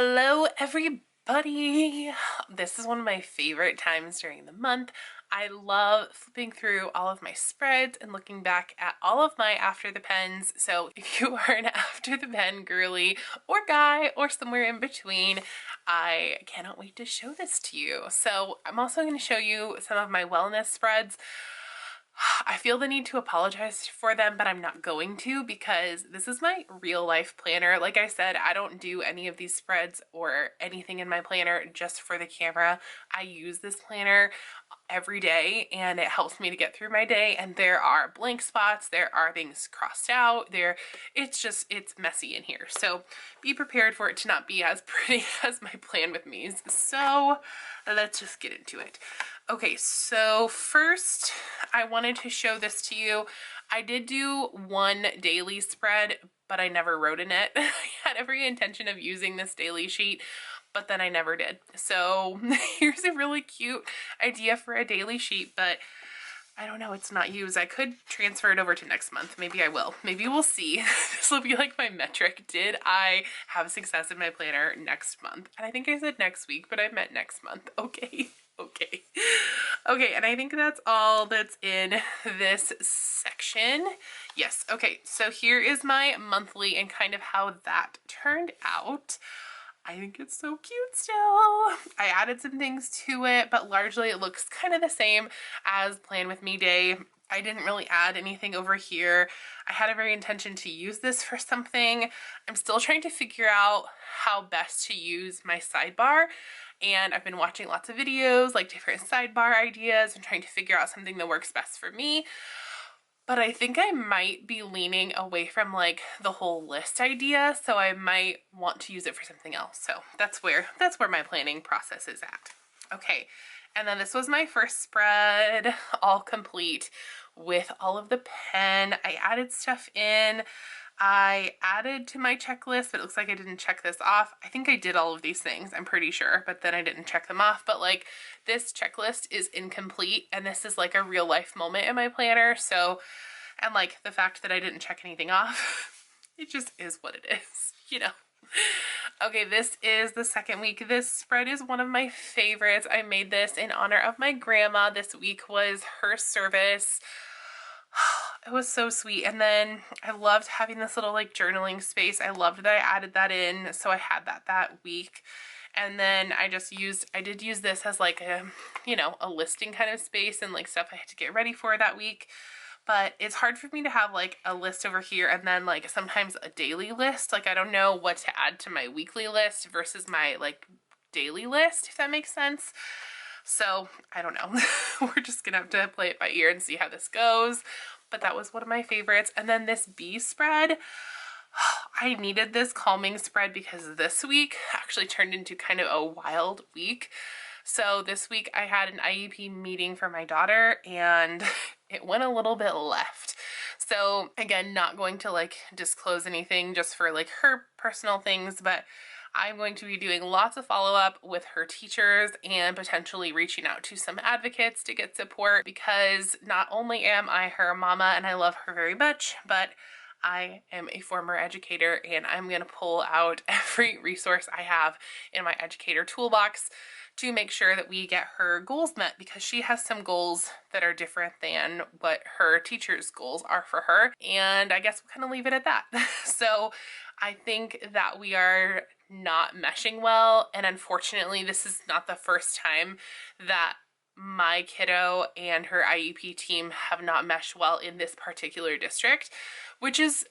Hello, everybody. This is one of my favorite times during the month. I love flipping through all of my spreads and looking back at all of my after the pens. So if you are an after the pen girly or guy or somewhere in between, I cannot wait to show this to you. So I'm also going to show you some of my wellness spreads. I feel the need to apologize for them, but I'm not going to because this is my real life planner. Like I said, I don't do any of these spreads or anything in my planner just for the camera. I use this planner every day and it helps me to get through my day, and there are blank spots, there are things crossed out, it's messy in here. So be prepared for it to not be as pretty as my plan with me's. So let's just get into it. Okay, so first I wanted to show this to you. I did do one daily spread, but I never wrote in it. I had every intention of using this daily sheet, but then I never did. So here's a really cute idea for a daily sheet, but I don't know, it's not used. I could transfer it over to next month. Maybe I will. Maybe we'll see. This will be like my metric. Did I have success in my planner next month? And I think I said next week, but I meant next month. Okay. Okay. Okay, and I think that's all that's in this section. Yes, okay, so here is my monthly and kind of how that turned out. I think it's so cute still. I added some things to it, but largely it looks kind of the same as Plan With Me Day. I didn't really add anything over here. I had every intention to use this for something. I'm still trying to figure out how best to use my sidebar. And I've been watching lots of videos, like different sidebar ideas, and trying to figure out something that works best for me. But I think I might be leaning away from like the whole list idea, so I might want to use it for something else. So that's where my planning process is at. Okay, and then this was my first spread, all complete with all of the pen. I added stuff in. I added to my checklist, but it looks like I didn't check this off. I think I did all of these things, I'm pretty sure, but then I didn't check them off. But like this checklist is incomplete, and this is like a real life moment in my planner. So, and like the fact that I didn't check anything off, it just is what it is, you know. Okay, this is the second week. This spread is one of my favorites. I made this in honor of my grandma. This week was her service. It was so sweet. And then I loved having this little like journaling space. I loved that I added that in, so I had that week. And then I did use this as like a, you know, a listing kind of space and like stuff I had to get ready for that week. But it's hard for me to have like a list over here and then like sometimes a daily list. Like I don't know what to add to my weekly list versus my like daily list, if that makes sense. So I don't know. We're just gonna have to play it by ear and see how this goes. But that was one of my favorites. And then this bee spread, I needed this calming spread because this week actually turned into kind of a wild week. So this week I had an IEP meeting for my daughter and it went a little bit left. So again, not going to like disclose anything just for like her personal things, but I'm going to be doing lots of follow-up with her teachers and potentially reaching out to some advocates to get support, because not only am I her mama and I love her very much, but I am a former educator and I'm going to pull out every resource I have in my educator toolbox to make sure that we get her goals met, because she has some goals that are different than what her teacher's goals are for her. And I guess we'll kind of leave it at that. So I think that we are not meshing well, and unfortunately this is not the first time that my kiddo and her IEP team have not meshed well in this particular district, which is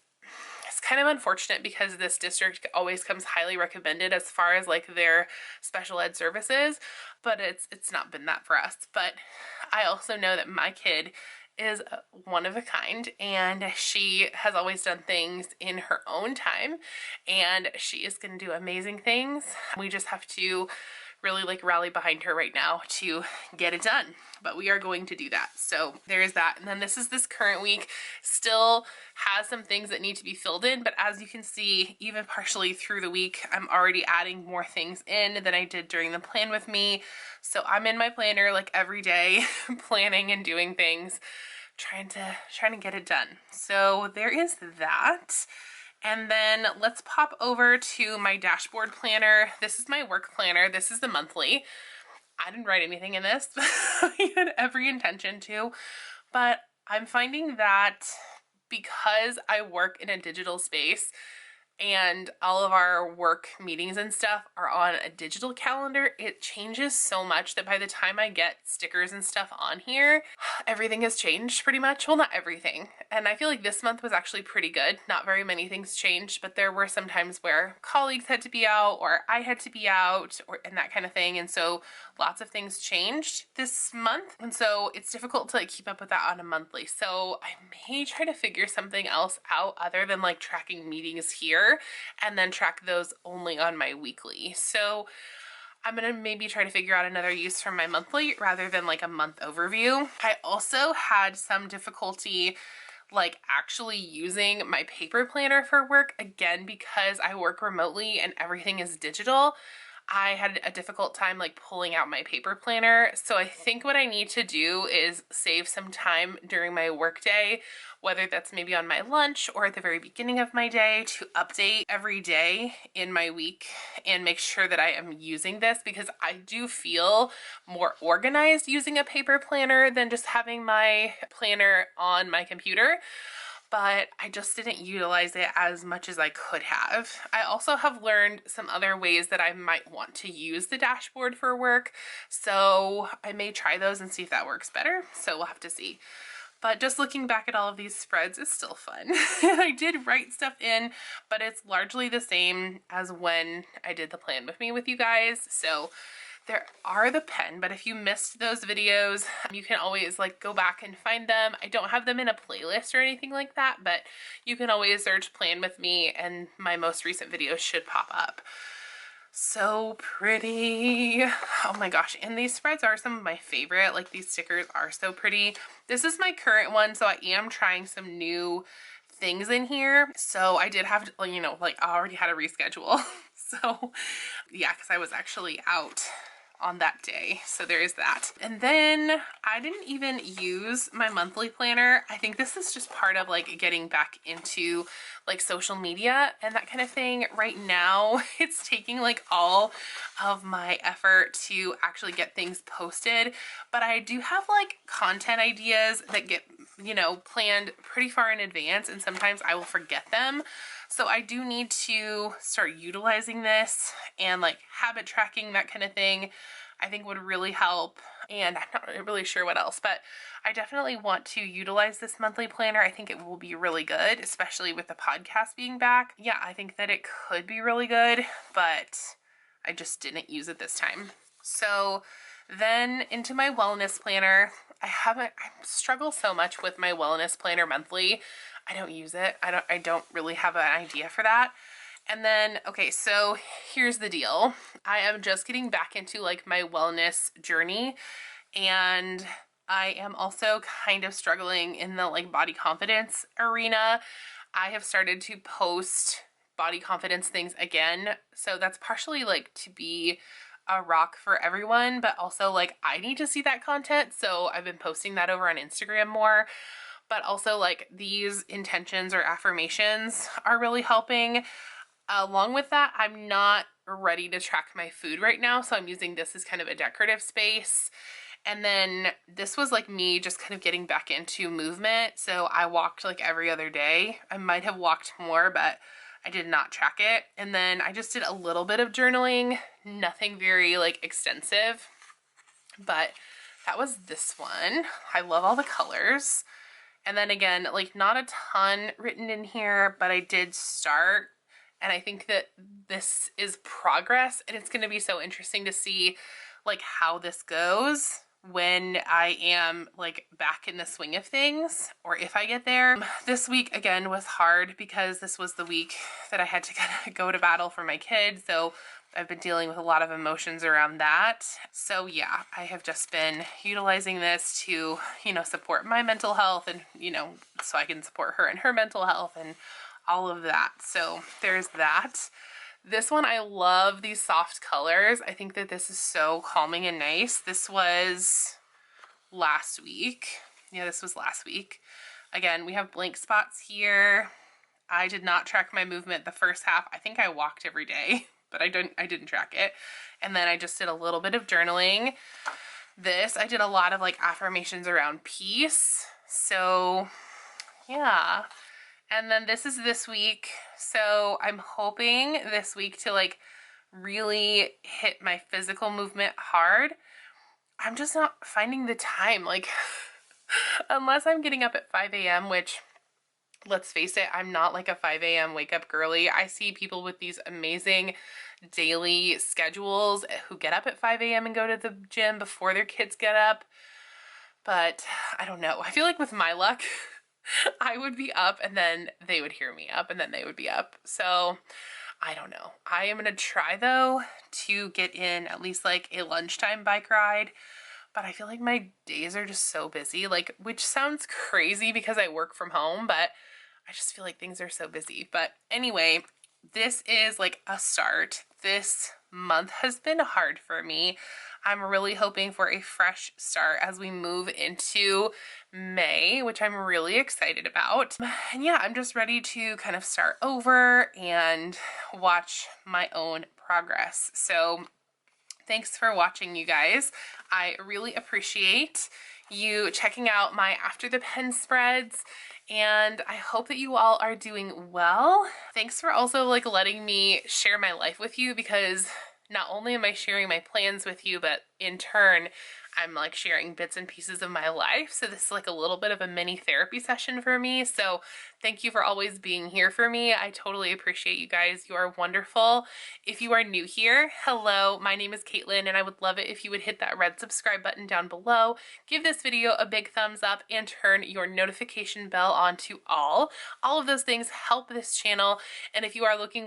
it's kind of unfortunate because this district always comes highly recommended as far as like their special ed services, but it's not been that for us. But I also know that my kid is one of a kind and she has always done things in her own time and she is going to do amazing things. We just have to really like rally behind her right now to get it done, but we are going to do that. So there is that. And then this is this current week, still has some things that need to be filled in, but as you can see, even partially through the week, I'm already adding more things in than I did during the Plan With Me. So I'm in my planner like every day planning and doing things, trying to get it done. So there is that. And then let's pop over to my dashboard planner. This is my work planner. This is the monthly. I didn't write anything in this. I had every intention to, but I'm finding that because I work in a digital space and all of our work meetings and stuff are on a digital calendar, it changes so much that by the time I get stickers and stuff on here, everything has changed pretty much. Well, not everything. And I feel like this month was actually pretty good. Not very many things changed, but there were some times where colleagues had to be out or I had to be out and that kind of thing. And so lots of things changed this month. And so it's difficult to like keep up with that on a monthly. So I may try to figure something else out other than like tracking meetings here and then track those only on my weekly. So I'm gonna maybe try to figure out another use for my monthly rather than like a month overview. I also had some difficulty like actually using my paper planner for work, again because I work remotely and everything is digital. I had a difficult time like pulling out my paper planner. So I think what I need to do is save some time during my workday, whether that's maybe on my lunch or at the very beginning of my day, to update every day in my week and make sure that I am using this, because I do feel more organized using a paper planner than just having my planner on my computer. But I just didn't utilize it as much as I could have. I also have learned some other ways that I might want to use the dashboard for work, so I may try those and see if that works better, so we'll have to see. But just looking back at all of these spreads is still fun. I did write stuff in, but it's largely the same as when I did the plan with me with you guys, so there are the pen, but if you missed those videos, you can always like go back and find them. I don't have them in a playlist or anything like that, but you can always search Plan With Me and my most recent videos should pop up. So pretty. Oh my gosh. And these spreads are some of my favorite. Like these stickers are so pretty. This is my current one, so I am trying some new things in here. So I did have to, you know, like I already had to reschedule. So yeah, because I was actually out on that day. So there is that. And then I didn't even use my monthly planner. I think this is just part of like getting back into like social media and that kind of thing. Right now, it's taking like all of my effort to actually get things posted. But I do have like content ideas that get, you know, planned pretty far in advance, and sometimes I will forget them. So I do need to start utilizing this, and like habit tracking, that kind of thing, I think would really help. And I'm not really sure what else, but I definitely want to utilize this monthly planner. I think it will be really good, especially with the podcast being back. Yeah, I think that it could be really good, but I just didn't use it this time. So then into my wellness planner. I struggle so much with my wellness planner monthly. I don't use it. I don't really have an idea for that. And then, okay, so here's the deal. I am just getting back into like my wellness journey, and I am also kind of struggling in the like body confidence arena. I have started to post body confidence things again. So that's partially like to be a rock for everyone, but also like I need to see that content. So I've been posting that over on Instagram more. But also like these intentions or affirmations are really helping. Along with that, I'm not ready to track my food right now, so I'm using this as kind of a decorative space. And then this was like me just kind of getting back into movement. So I walked like every other day. I might have walked more, but I did not track it. And then I just did a little bit of journaling, nothing very like extensive, but that was this one. I love all the colors. And then again, like not a ton written in here, but I did start. And I think that this is progress, and it's going to be so interesting to see like how this goes when I am like back in the swing of things, or if I get there. This week again was hard because this was the week that I had to kind of go to battle for my kids. So I've been dealing with a lot of emotions around that. So yeah, I have just been utilizing this to, you know, support my mental health, and, you know, so I can support her and her mental health and all of that. So there's that. This one, I love these soft colors. I think that this is so calming and nice. This was last week. Yeah, this was last week. Again, we have blank spots here. I did not track my movement the first half. I think I walked every day, but I didn't track it. And then I just did a little bit of journaling. I did a lot of like affirmations around peace. So yeah. And then this is this week. So I'm hoping this week to like really hit my physical movement hard. I'm just not finding the time. Like, unless I'm getting up at 5 a.m., which, let's face it, I'm not like a 5 a.m. wake up girly. I see people with these amazing daily schedules who get up at 5 a.m. and go to the gym before their kids get up. But I don't know. I feel like with my luck, I would be up and then they would hear me up and then they would be up. So I don't know. I am going to try though to get in at least like a lunchtime bike ride. But I feel like my days are just so busy, like, which sounds crazy because I work from home, but I just feel like things are so busy. But anyway, this is like a start. This month has been hard for me. I'm really hoping for a fresh start as we move into May, which I'm really excited about. And yeah, I'm just ready to kind of start over and watch my own progress. So thanks for watching, you guys. I really appreciate you checking out my After the Pen spreads, and I hope that you all are doing well. Thanks for also like letting me share my life with you, because not only am I sharing my plans with you, but in turn, I'm like sharing bits and pieces of my life. So this is like a little bit of a mini therapy session for me. So thank you for always being here for me. I totally appreciate you guys. You are wonderful. If you are new here, hello, my name is Caitlin, and I would love it if you would hit that red subscribe button down below, give this video a big thumbs up, and turn your notification bell on to all. All of those things help this channel. And if you are looking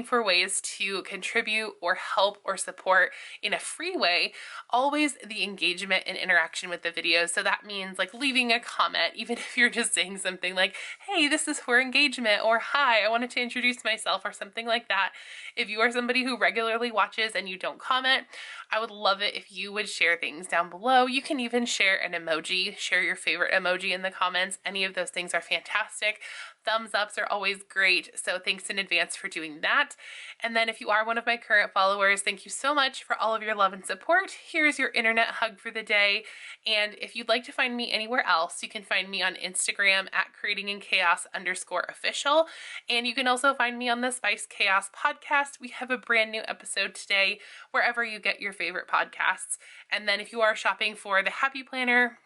for ways to contribute or help or support in a free way, always the engagement and interaction with the video. So that means like leaving a comment, even if you're just saying something like, hey, this is for engagement, or hi, I wanted to introduce myself, or something like that. If you are somebody who regularly watches and you don't comment, I would love it if you would share things down below. You can even share an emoji, share your favorite emoji in the comments. Any of those things are fantastic. Thumbs ups are always great, so thanks in advance for doing that. And then if you are one of my current followers, thank you so much for all of your love and support. Here's your internet hug for the day. And if you'd like to find me anywhere else, you can find me on Instagram at creatinginchaos_official. And you can also find me on the Spice Chaos podcast. We have a brand new episode today, wherever you get your favorite podcasts. And then if you are shopping for the Happy Planner,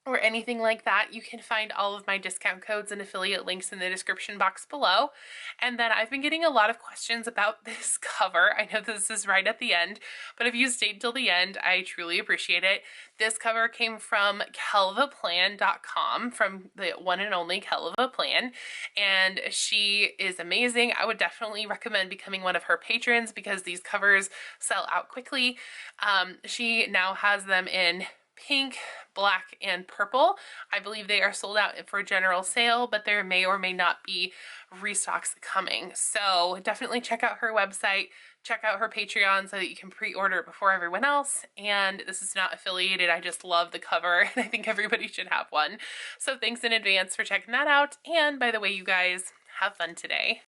or anything like that, you can find all of my discount codes and affiliate links in the description box below. And then I've been getting a lot of questions about this cover. I know this is right at the end, but if you stayed till the end, I truly appreciate it. This cover came from kelvaplan.com, from the one and only Kelva Plan, and she is amazing. I would definitely recommend becoming one of her patrons because these covers sell out quickly. She now has them in pink, black, and purple. I believe they are sold out for general sale, but there may or may not be restocks coming. So definitely check out her website, check out her Patreon so that you can pre-order it before everyone else. And this is not affiliated, I just love the cover and I think everybody should have one. So thanks in advance for checking that out. And by the way, you guys, have fun today.